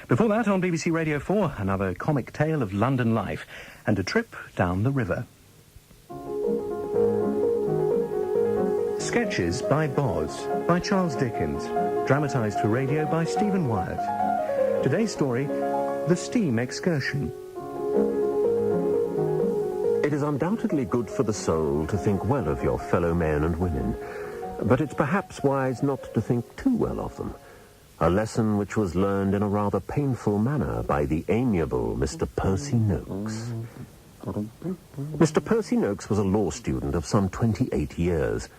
Before that, on BBC Radio 4, another comic tale of London life and a trip down the river. Sketches by BOZ, by Charles Dickens, dramatised for radio by Stephen Wyatt. Today's story, The Steam Excursion. It is undoubtedly good for the soul to think well of your fellow men and women, but it's perhaps wise not to think too well of them. A lesson which was learned in a rather painful manner by the amiable Mr. Percy Noakes. Mr. Percy Noakes was a law student of some 28 years.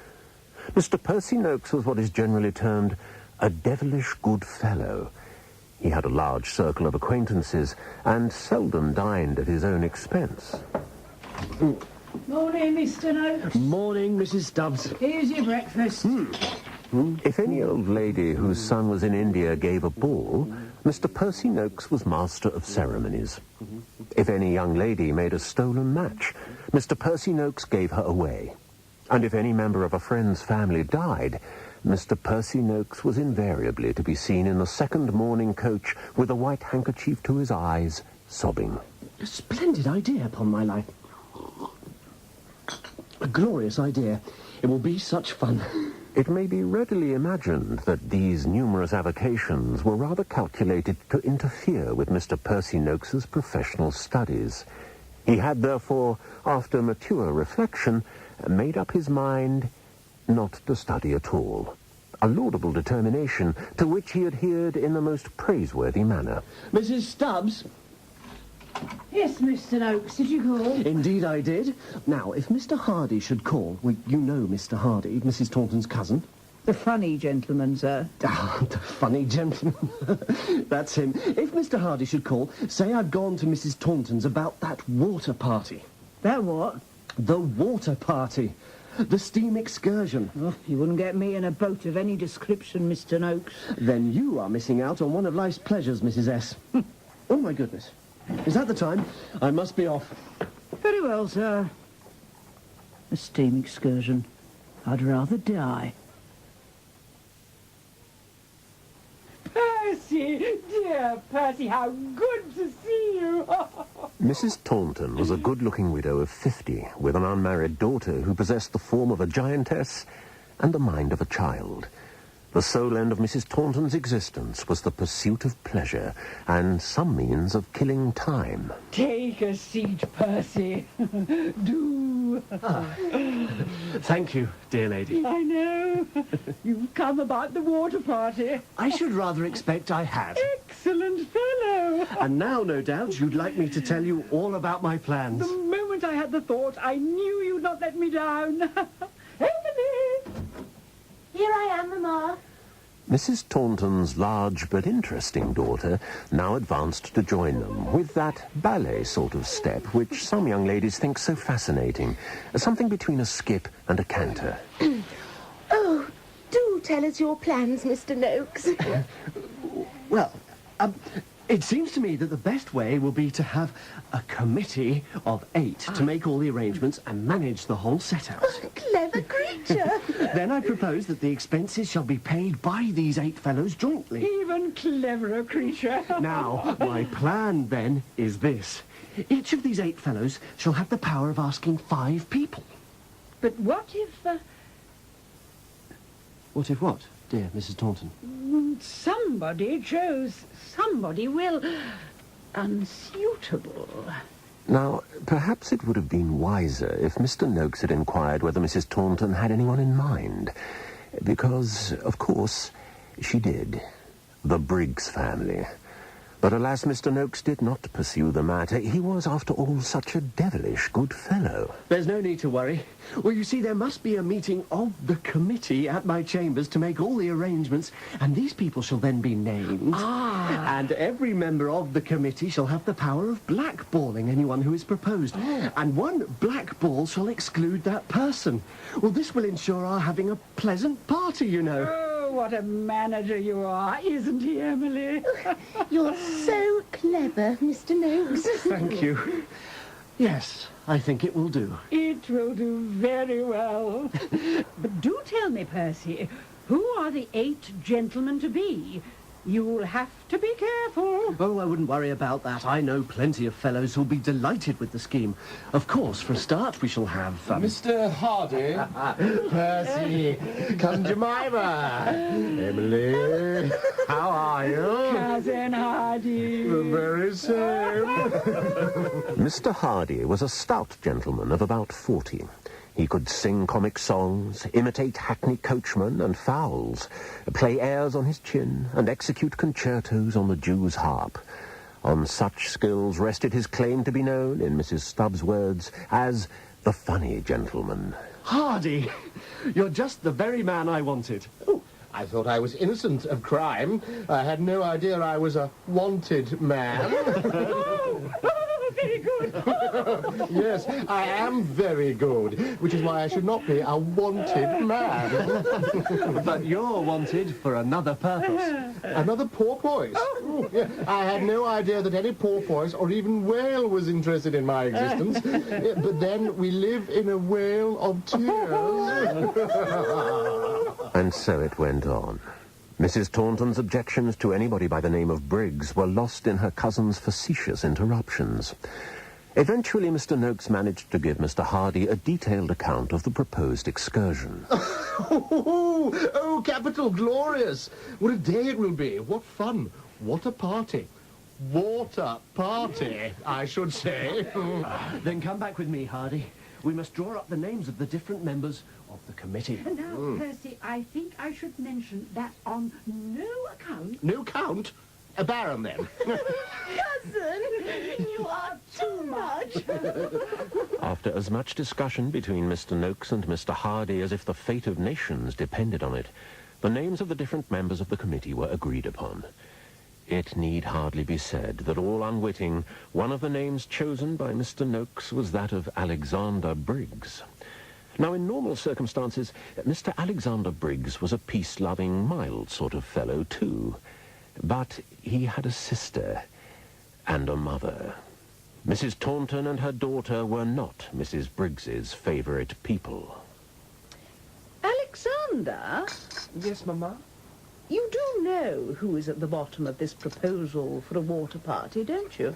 Mr. Percy Noakes was what is generally termed a devilish good fellow. He had a large circle of acquaintances and seldom dined at his own expense. Morning, Mr. Noakes. Morning, Mrs. Stubbs. Here's your breakfast. If any old lady whose son was in India gave a ball, Mr. Percy Noakes was master of ceremonies. If any young lady made a stolen match, Mr. Percy Noakes gave her away. And if any member of a friend's family died, Mr. Percy Noakes was invariably to be seen in the second morning coach with a white handkerchief to his eyes, sobbing. A splendid idea, upon my life. A glorious idea. It will be such fun. It may be readily imagined that these numerous avocations were rather calculated to interfere with Mr. Percy Noakes's professional studies. He had, therefore, after mature reflection, made up his mind not to study at all. A laudable determination to which he adhered in the most praiseworthy manner. Mrs. Stubbs? Yes, Mr. Noakes, did you call? Indeed I did. Now, if Mr. Hardy should call... Well, you know Mr. Hardy, Mrs. Taunton's cousin. The funny gentleman, sir. Ah, the funny gentleman. That's him. If Mr. Hardy should call, say I've gone to Mrs. Taunton's about that water party. That what? The water party. The Steam Excursion. Oh, you wouldn't get me in a boat of any description, Mr. Noakes. Then you are missing out on one of life's pleasures, Mrs. S. Oh, my goodness. Is that the time? I must be off. Very well, sir. A steam excursion. I'd rather die. Percy! Dear Percy, how good to see you! Mrs. Taunton was a good-looking widow of 50, with an unmarried daughter who possessed the form of a giantess and the mind of a child. The sole end of Mrs. Taunton's existence was the pursuit of pleasure and some means of killing time. Take a seat, Percy. Do. Thank you, dear lady. I know. You've come about the water party. I should rather expect I had. Excellent fellow. And now, no doubt, you'd like me to tell you all about my plans. The moment I had the thought, I knew you'd not let me down. Emily! Here I am, Mamma. Mrs. Taunton's large but interesting daughter now advanced to join them, with that ballet sort of step which some young ladies think so fascinating, something between a skip and a canter. Oh, do tell us your plans, Mr. Noakes. Well, it seems to me that the best way will be to have a committee of 8 to make all the arrangements and manage the whole set-out. Oh, clever creature. Then I propose that the expenses shall be paid by these 8 fellows jointly. Even cleverer creature. Now, my plan, then, is this. Each of these 8 fellows shall have the power of asking 5 people. But what if... What if what, dear Mrs. Taunton? somebody chose somebody, well, unsuitable. Now, perhaps it would have been wiser if Mr. Noakes had inquired whether Mrs. Taunton had anyone in mind. Because, of course, she did. The Briggs family. But alas, Mr. Noakes did not pursue the matter. He was, after all, such a devilish good fellow. There's no need to worry. Well, you see, there must be a meeting of the committee at my chambers to make all the arrangements, and these people shall then be named. And every member of the committee shall have the power of blackballing anyone who is proposed. And one blackball shall exclude that person. Well, this will ensure our having a pleasant party, you know. Oh, what a manager you are, isn't he, Emily? You're so clever, Mr. Noakes. Thank you. Yes, I think it will do. It will do very well. But do tell me, Percy, who are the 8 gentlemen to be? You'll have to be careful. Oh, I wouldn't worry about that. I know plenty of fellows who'll be delighted with the scheme. Of course, for a start, we shall have... Mr. Hardy. Percy, cousin Jemima, Emily, how are you? Cousin Hardy. The very same. Mr. Hardy was a stout gentleman of about 40. He could sing comic songs, imitate hackney coachmen and fowls, play airs on his chin, and execute concertos on the Jew's harp. On such skills rested his claim to be known, in Mrs. Stubbs' words, as the funny gentleman. Hardy, you're just the very man I wanted. Oh, I thought I was innocent of crime. I had no idea I was a wanted man. Very good. Yes, I am very good, which is why I should not be a wanted man. But you're wanted for another purpose. Another porpoise. Oh, yeah. I had no idea that any porpoise or even whale was interested in my existence. But then we live in a whale of tears. And so it went on. Mrs. Taunton's objections to anybody by the name of Briggs were lost in her cousin's facetious interruptions. Eventually, Mr. Noakes managed to give Mr. Hardy a detailed account of the proposed excursion. Oh, capital, glorious. What a day it will be. What fun. What a party. Water party, I should say. Then come back with me, Hardy. We must draw up the names of the different members of the committee. And now, Percy, I think I should mention that on no account... No count? A baron, then. Cousin, you are too much. After as much discussion between Mr. Noakes and Mr. Hardy as if the fate of nations depended on it, the names of the different members of the committee were agreed upon. It need hardly be said that, all unwitting, one of the names chosen by Mr. Noakes was that of Alexander Briggs. Now, in normal circumstances, Mr. Alexander Briggs was a peace-loving, mild sort of fellow, too. But he had a sister and a mother. Mrs. Taunton and her daughter were not Mrs. Briggs's favourite people. Alexander, Yes, Mamma? you do know who is at the bottom of this proposal for a water party, don't you?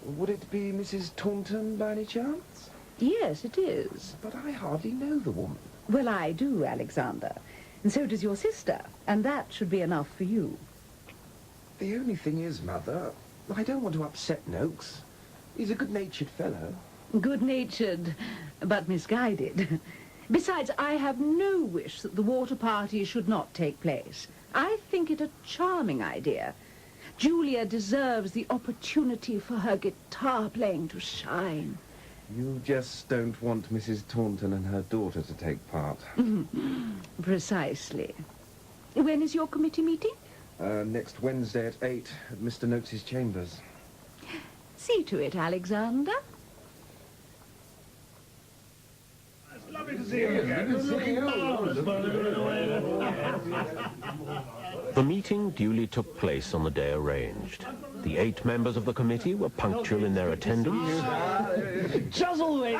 Would it be Mrs. Taunton by any chance? Yes, it is. But I hardly know the woman. Well, I do, Alexander. And so does your sister. And that should be enough for you. The only thing is, Mother, I don't want to upset Noakes. He's a good-natured fellow. Good-natured, but misguided. Besides, I have no wish that the water party should not take place. I think it a charming idea. Julia deserves the opportunity for her guitar playing to shine. You just don't want Mrs. Taunton and her daughter to take part. Precisely. When is your committee meeting? Next Wednesday at 8 at Mr. Noakes' chambers. See to it, Alexander. The meeting duly took place on the day arranged. The 8 members of the committee were punctual in their attendance. Chuzzlewit!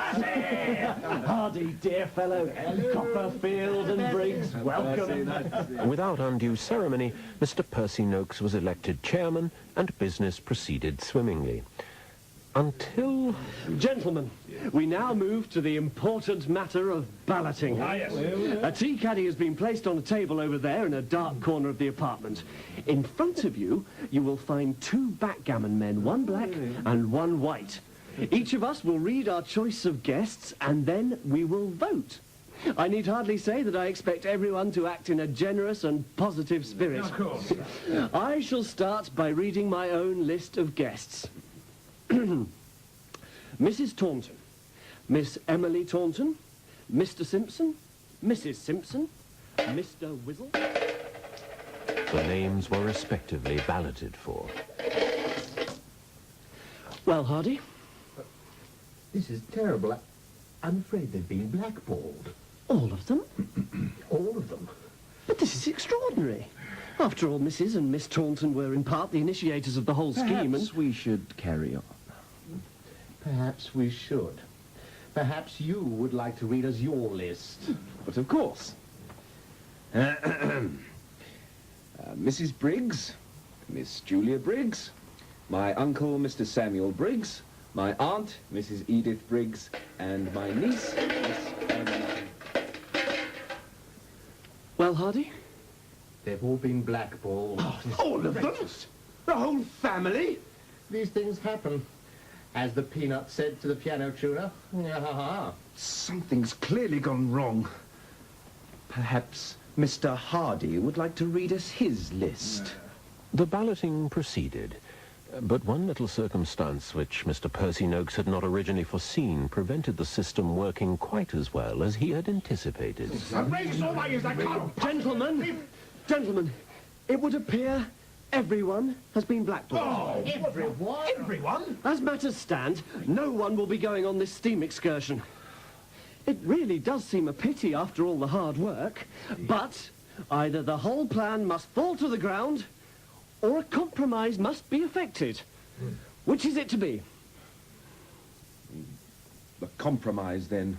Hardy, dear fellow. Copperfield and Briggs, welcome. Without undue ceremony, Mr. Percy Noakes was elected chairman, and business proceeded swimmingly. Until... Gentlemen, we now move to the important matter of balloting. A tea caddy has been placed on a table over there in a dark corner of the apartment. In front of you, you will find 2 backgammon men, one black and one white. Each of us will read our choice of guests, and then we will vote. I need hardly say that I expect everyone to act in a generous and positive spirit. Of course. I shall start by reading my own list of guests. Mrs. Taunton, Miss Emily Taunton, Mr. Simpson, Mrs. Simpson, Mr. Whizzle. The names were respectively balloted for. Well, Hardy? This is terrible. I'm afraid they've been blackballed. All of them? All of them. But this is extraordinary. After all, Mrs. and Miss Taunton were in part the initiators of the whole scheme, Perhaps we should carry on. Perhaps we should. Perhaps you would like to read us your list. But of course. Mrs. Briggs, Miss Julia Briggs, my uncle, Mr. Samuel Briggs, my aunt, Mrs. Edith Briggs, and my niece, Miss Emily. Well, Hardy? They've all been blackballed. All of them? The whole family? These things happen. As the peanut said to the piano tuner. Something's clearly gone wrong. Perhaps Mr. Hardy would like to read us his list. The balloting proceeded, but one little circumstance which Mr. Percy Noakes had not originally foreseen prevented the system working quite as well as he had anticipated. Gentlemen, it would appear everyone has been blackballed. Everyone? As matters stand, no one will be going on this steam excursion. It really does seem a pity after all the hard work, but either the whole plan must fall to the ground or a compromise must be effected. Which is it to be? A compromise, then.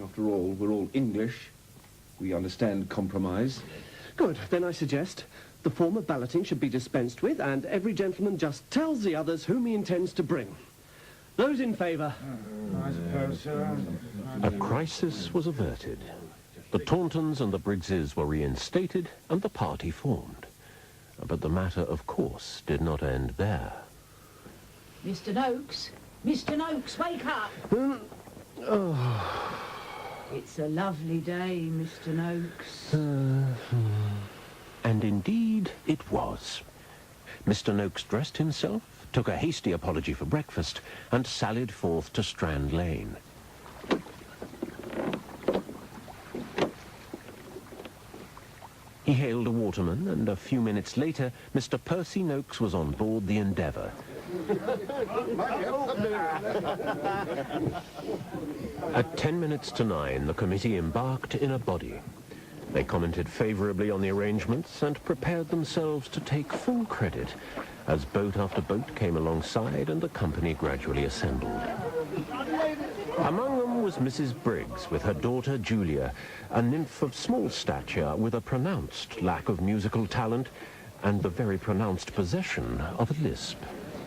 After all, we're all English. We understand compromise. Good, then I suggest the form of balloting should be dispensed with and every gentleman just tells the others whom he intends to bring. Those in favour? I suppose so. A crisis was averted. The Tauntons and the Briggses were reinstated and the party formed. But the matter, of course, did not end there. Mr. Noakes! Mr. Noakes, wake up! It's a lovely day, Mr. Noakes. And indeed it was. Mr. Noakes dressed himself, took a hasty apology for breakfast, and sallied forth to Strand Lane. He hailed a waterman, and a few minutes later, Mr. Percy Noakes was on board the Endeavour. At 10 minutes to 9, the committee embarked in a body. They commented favourably on the arrangements and prepared themselves to take full credit as boat after boat came alongside and the company gradually assembled. Among them was Mrs. Briggs with her daughter Julia, a nymph of small stature with a pronounced lack of musical talent and the very pronounced possession of a lisp.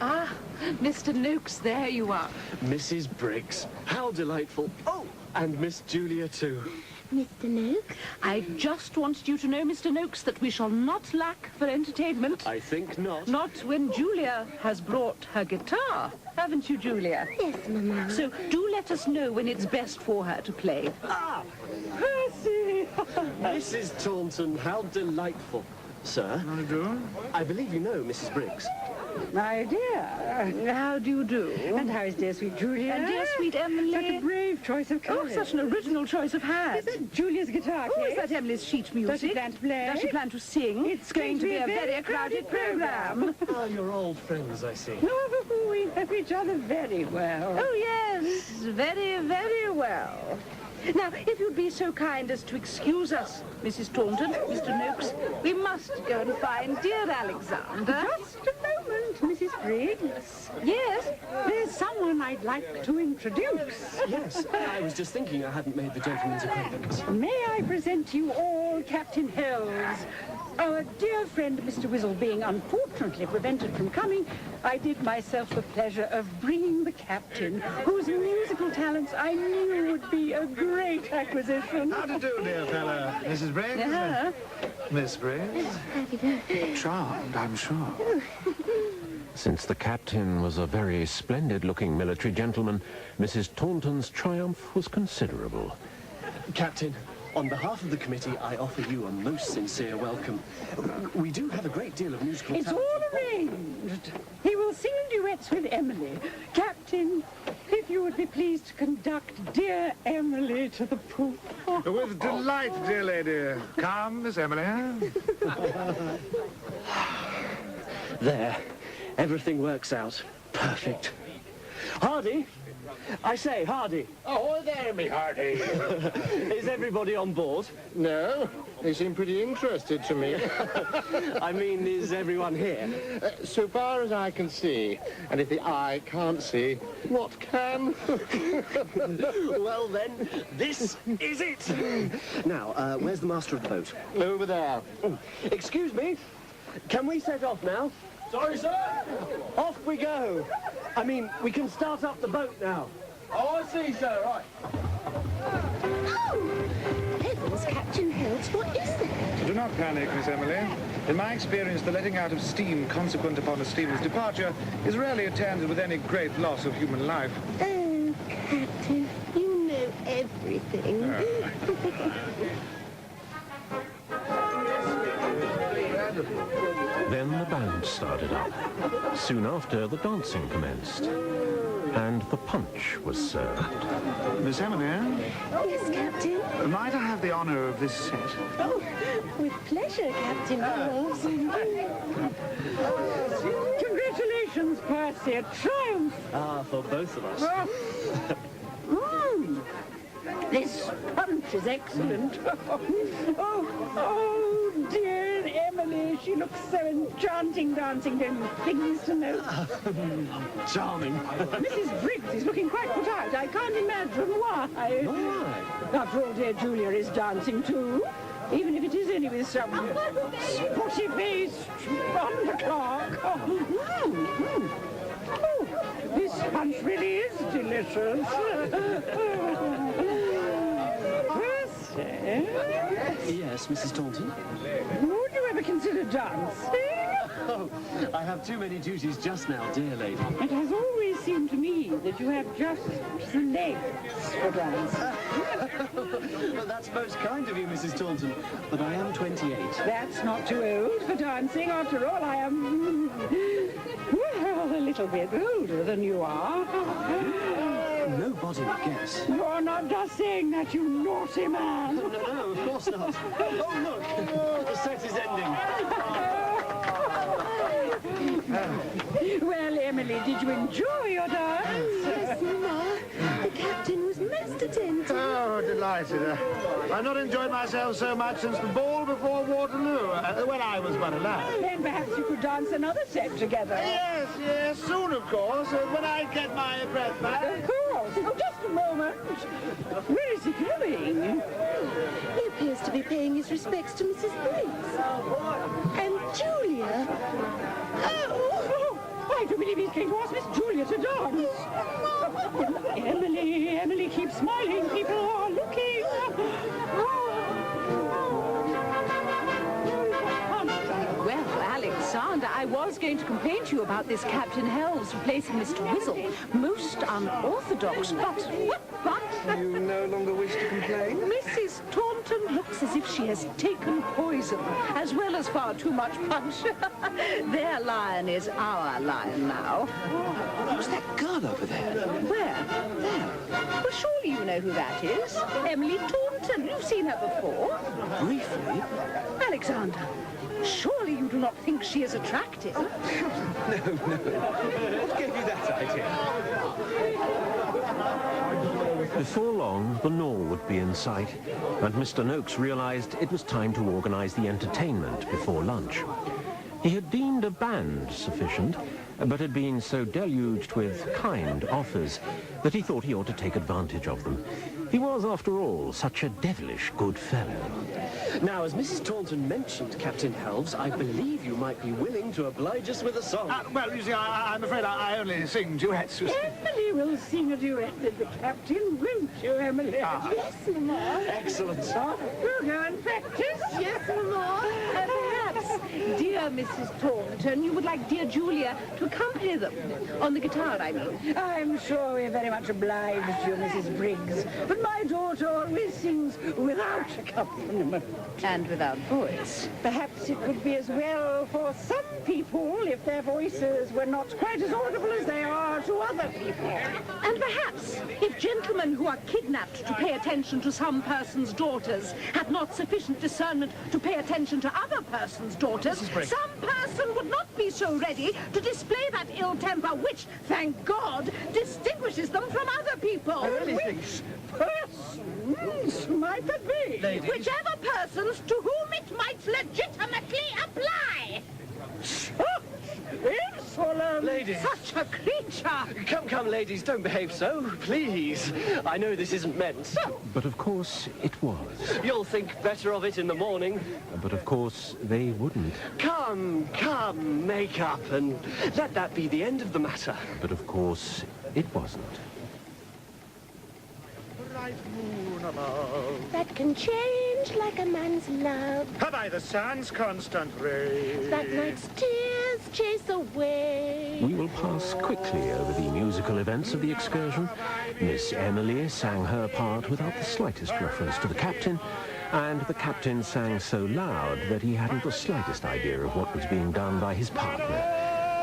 Ah, Mr. Noakes, there you are. Mrs. Briggs, how delightful. Oh, and Miss Julia too. Mr. Noakes? I just wanted you to know, Mr. Noakes, that we shall not lack for entertainment. I think not. Not when Julia has brought her guitar. Haven't you, Julia? Yes, Mamma. So do let us know when it's best for her to play. Ah! Percy! Mrs. Taunton, how delightful. Sir, How do you do? I believe you know Mrs. Briggs. My dear, how do you do? And how is dear sweet Julia? And dear sweet Emily. Such a brave choice of Oh, colours. such an original choice of hat. Is that Julia's guitar Oh, is case? that Emily's sheet music? Does she plan to play? Does she plan to sing? It's going to be a very crowded program. Ah, you're old friends, I see. Oh, we know each other very well. Oh, yes, very, very well. Now, if you'd be so kind as to excuse us, Mrs. Taunton, Mr. Noakes, we must go and find dear Alexander. Just a moment, Mrs. Briggs. Yes? There's someone I'd like to introduce. Yes, I was just thinking I hadn't made the gentleman's acquaintance. May I present you all Captain Hells? Our dear friend, Mr. Wizzle, being unfortunately prevented from coming, I did myself the pleasure of bringing the captain, whose musical talents I knew would be a great acquisition. How do you do, dear fellow? Mrs. Briggs? Yeah. Miss Briggs? How do you do? Charmed, I'm sure. Since the captain was a very splendid-looking military gentleman, Mrs. Taunton's triumph was considerable. Captain, on behalf of the committee, I offer you a most sincere welcome. We do have a great deal of musical It's talent. all arranged. He will sing duets with Emily. Captain, if you would be pleased to conduct dear Emily to the poop. With delight, dear lady. Come, Miss Emily. There. Everything works out. Perfect. Hardy? I say, Hardy. Oh, there, me hearty. Is everybody on board? No, they seem pretty interested to me. I mean, is everyone here? So far as I can see, and if the eye can't see, what can? Well, then, this is it. Now, where's the master of the boat? Over there. Excuse me. Can we set off now? Sorry, sir? Off we go. I mean, we can start up the boat now. Oh, I see, sir, right. Oh! Heavens, Captain Helves, what is that? Do not panic, Miss Emily. In my experience, the letting out of steam consequent upon a steamer's departure is rarely attended with any great loss of human life. Oh, Captain, you know everything. Then the band started up. Soon after, the dancing commenced. And the punch was served. Miss Emily, Yes, Captain. might I have the honour of this set? Oh, with pleasure, Captain Helves. Congratulations, Percy. A triumph. Ah, for both of us. This punch is excellent. Oh, dear Emily. She looks so enchanting dancing, don't you think, Mr. Noakes? Charming. Mrs. Briggs is looking quite put out. I can't imagine why. Why? After all, dear Julia is dancing too. Even if it is only with some spotty-faced underclerk. Oh, this punch really is delicious. Percy? Yes, Mrs. Taunton? Would you ever consider dancing? Oh, I have too many duties just now, dear lady. It has always seemed to me that you have just the legs for dance. Well, that's most kind of you, Mrs. Taunton, but I am 28. That's not too old for dancing. After all, I am, well, a little bit older than you are. Nobody would guess. You're not just saying that, you naughty man. No, of course not. Oh, look, the set is ending. Well, Emily, did you enjoy your dance? Yes, Mamma. The Captain was most attentive. Oh, delighted. I've not enjoyed myself so much since the ball before Waterloo, when I was but a lad. Then perhaps you could dance another set together. Yes, soon, of course, when I get my breath back. Of course. Oh, just a moment. Where is he going? He appears to be paying his respects to Mrs. Briggs. And Julia. Oh, I do believe he's going to ask Miss Julia to dance. Emily, keep smiling. People are looking. Well, Alexander, I was going to complain to you about this Captain Helves replacing Mr. Wizzle. Most unorthodox, but... You no longer wish to complain? Mrs. Taunton looks as if she has taken poison, as well as far too much punch. Their lion is our lion now. Who's that girl over there? Where? There. Well, surely you know who that is. Emily Taunton. You've seen her before. Briefly? Alexander, surely you do not think she is attractive? No. What gave you that idea? Before long, the Nor would be in sight, and Mr. Noakes realized it was time to organize the entertainment before lunch. He had deemed a band sufficient, but had been so deluged with kind offers that he thought he ought to take advantage of them. He was, after all, such a devilish good fellow. Now, as Mrs. Taunton mentioned, Captain Helves, I believe you might be willing to oblige us with a song. Well, you see, I'm afraid I only sing duets. Emily will sing a duet with the Captain, won't you, Emily? Yes, Mamma. Excellent. We'll go and practice. Yes, Mamma. Perhaps, dear Mrs. Taunton, you would like dear Julia to accompany them. On the guitar, I mean. I'm sure we're very much obliged to you, Mrs. Briggs. But my daughter always sings without accompaniment. And without voice. Perhaps it would be as well for some people if their voices were not quite as audible as they are to other people. And perhaps, if gentlemen who are kidnapped to pay attention to some person's daughters had not sufficient discernment to pay attention to other persons' daughters, some person would not be so ready to display that ill temper which, thank God, distinguishes them from other people. Which persons might that be? Ladies. Whichever persons to whom it might legitimately apply. It's swollen. Ladies. Such a creature. Come, ladies, don't behave so, please. I know this isn't meant. But of course it was. You'll think better of it in the morning. But of course they wouldn't. Come, make up and let that be the end of the matter. But of course it wasn't. Bright moon above. That can change like a man's love. Have I the sun's constant rays? That night's tears chase away. We will pass quickly over the musical events of the excursion. Miss Emily sang her part without the slightest reference to the captain, and the captain sang so loud that he hadn't the slightest idea of what was being done by his partner.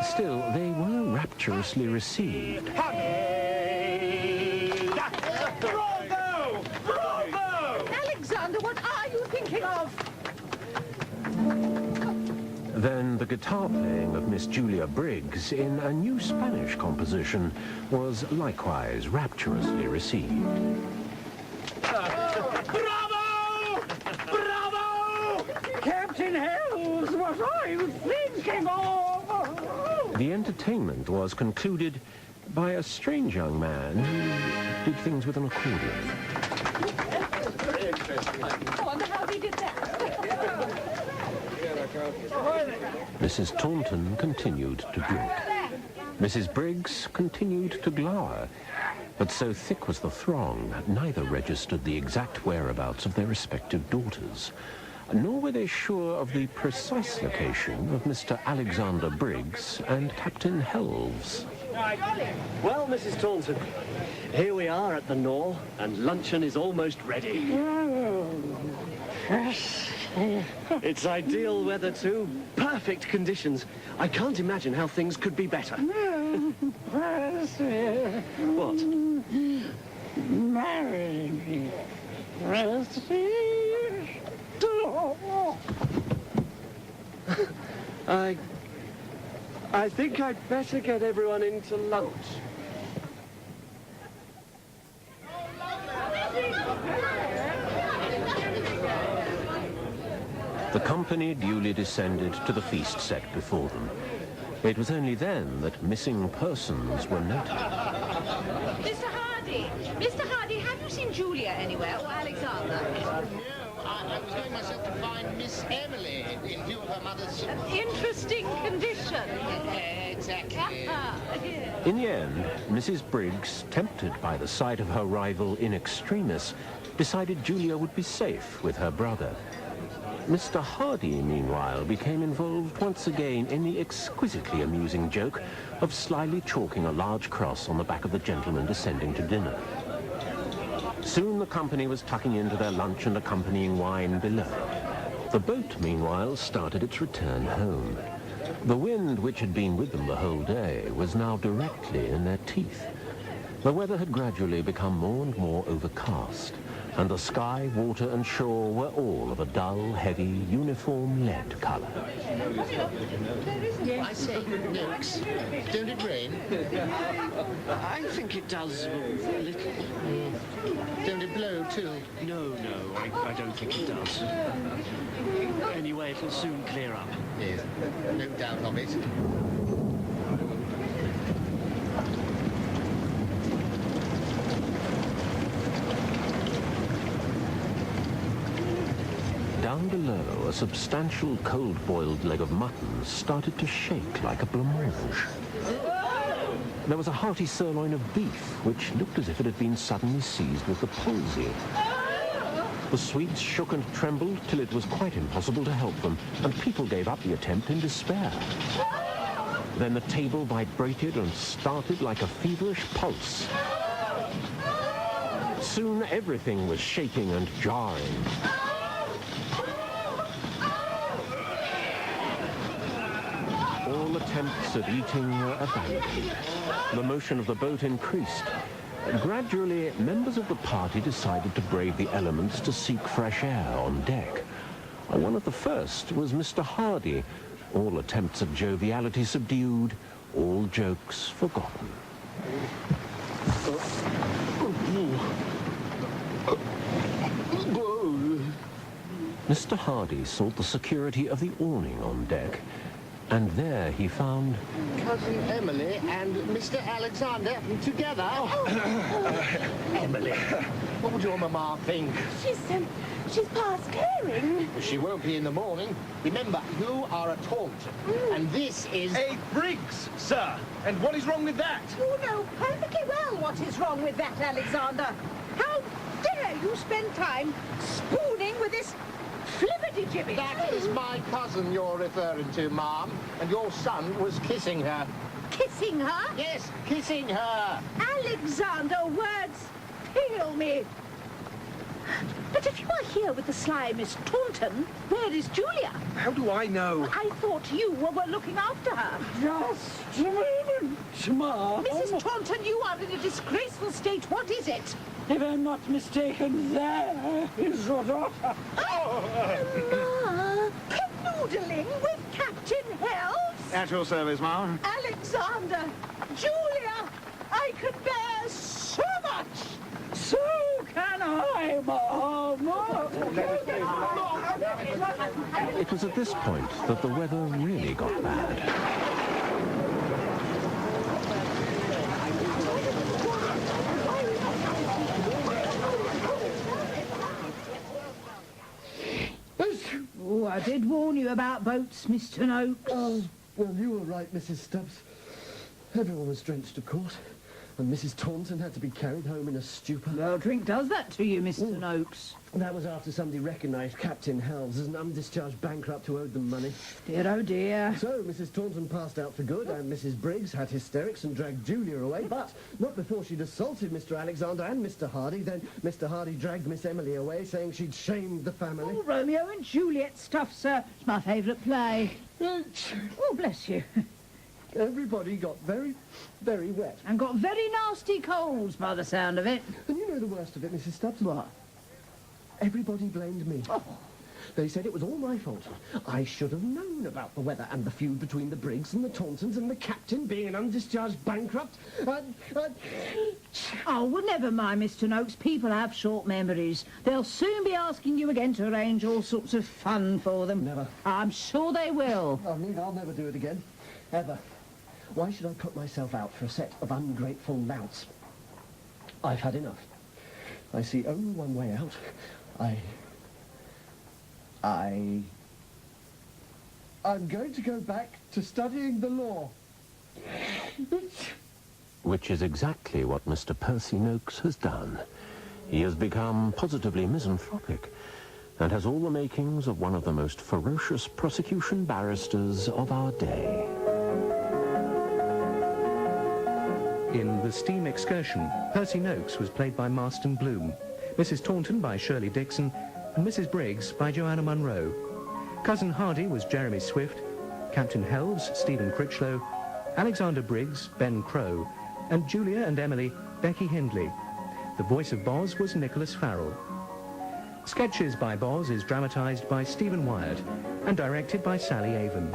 Still, they were rapturously received. Bravo! Bravo! Alexander, what are you thinking of? Then the guitar playing of Miss Julia Briggs in a new Spanish composition was likewise rapturously received. Bravo! Bravo! Captain Hells, what are you thinking of? The entertainment was concluded by a strange young man who did things with an accordion. I wonder how he did that. Mrs. Taunton continued to drink. Mrs. Briggs continued to glower. But so thick was the throng that neither registered the exact whereabouts of their respective daughters. Nor were they sure of the precise location of Mr. Alexander Briggs and Captain Helves. Well, Mrs. Taunton, here we are at the Nor, and luncheon is almost ready. It's ideal weather, too. Perfect conditions. I can't imagine how things could be better. What? Marry me. I think I'd better get everyone into lunch. The company duly descended to the feast set before them. It was only then that missing persons were noted. Mr. Hardy! Mr. Hardy, have you seen Julia anywhere, or Alexander? No, I was going myself to find Miss Emily in view of her mother's... Interesting condition. Exactly. In the end, Mrs. Briggs, tempted by the sight of her rival in extremis, decided Julia would be safe with her brother. Mr. Hardy, meanwhile, became involved once again in the exquisitely amusing joke of slyly chalking a large cross on the back of the gentleman descending to dinner. Soon the company was tucking into their lunch and accompanying wine below. The boat, meanwhile, started its return home. The wind, which had been with them the whole day, was now directly in their teeth. The weather had gradually become more and more overcast, and the sky, water and shore were all of a dull, heavy, uniform lead colour. I say, Noakes, don't it rain? I think it does a little. Don't it blow, too? No, I don't think it does. Anyway, it'll soon clear up. Yes, no doubt of it. Down below, a substantial cold-boiled leg of mutton started to shake like a blancmange. There was a hearty sirloin of beef, which looked as if it had been suddenly seized with the palsy. The Swedes shook and trembled till it was quite impossible to help them, and people gave up the attempt in despair. Then the table vibrated and started like a feverish pulse. Soon everything was shaking and jarring. All attempts at eating were abandoned. The motion of the boat increased. Gradually, members of the party decided to brave the elements to seek fresh air on deck. One of the first was Mr. Hardy. All attempts at joviality subdued, all jokes forgotten. Mr. Hardy sought the security of the awning on deck, And there he found... Cousin Emily and Mr. Alexander together. Emily, what would your mamma think? She's past caring. She won't be in the morning. Remember, you are a Taunton, and this is... A Briggs, sir. And what is wrong with that? You know perfectly well what is wrong with that, Alexander. How dare you spend time spooning with this flippity-jibbity? That is my cousin you're referring to, Ma'am, and your son was kissing her. Kissing her? Yes, kissing her. Alexander, words fail me. But if you are here with the sly Miss Taunton, where is Julia? How do I know? I thought you were looking after her. Just a moment, Ma'am. Mrs. Taunton, you are in a disgraceful state. What is it? If I'm not mistaken, there is your daughter. Ma, canoodling with Captain Helves? At your service, ma'am. Alexander, Julia, I can bear so much. So can I, Ma'am. It was at this point that the weather really got bad. Oh, I did warn you about boats, Mr. Noakes. Oh, well, you were right, Mrs. Stubbs. Everyone was drenched, of course, and Mrs. Taunton had to be carried home in a stupor. Well, drink does that to you, Mr. Noakes. That was after somebody recognised Captain Helves as an undischarged bankrupt who owed them money. Dear, oh dear. So Mrs. Taunton passed out for good, and Mrs. Briggs had hysterics and dragged Julia away, but not before she'd assaulted Mr. Alexander and Mr. Hardy. Then Mr. Hardy dragged Miss Emily away, saying she'd shamed the family. Oh, Romeo and Juliet stuff, sir. It's my favourite play. Oh, bless you. Everybody got very, very wet. And got very nasty colds by the sound of it. And you know the worst of it, Mrs. Stubbs? What? Everybody blamed me. Oh. They said it was all my fault. I should have known about the weather and the feud between the Briggs and the Tauntons and the captain being an undischarged bankrupt. Oh, well, never mind, Mr. Noakes. People have short memories. They'll soon be asking you again to arrange all sorts of fun for them. Never. I'm sure they will. I mean, I'll never do it again. Ever. Why should I put myself out for a set of ungrateful louts? I've had enough. I see only one way out. I'm going to go back to studying the law. Which is exactly what Mr. Percy Noakes has done. He has become positively misanthropic and has all the makings of one of the most ferocious prosecution barristers of our day. In The Steam Excursion, Percy Noakes was played by Marston Bloom, Mrs. Taunton by Shirley Dixon, and Mrs. Briggs by Joanna Munro. Cousin Hardy was Jeremy Swift, Captain Helves, Stephen Critchlow, Alexander Briggs, Ben Crow, and Julia and Emily, Becky Hindley. The voice of Boz was Nicholas Farrell. Sketches by Boz is dramatised by Stephen Wyatt and directed by Sally Avens.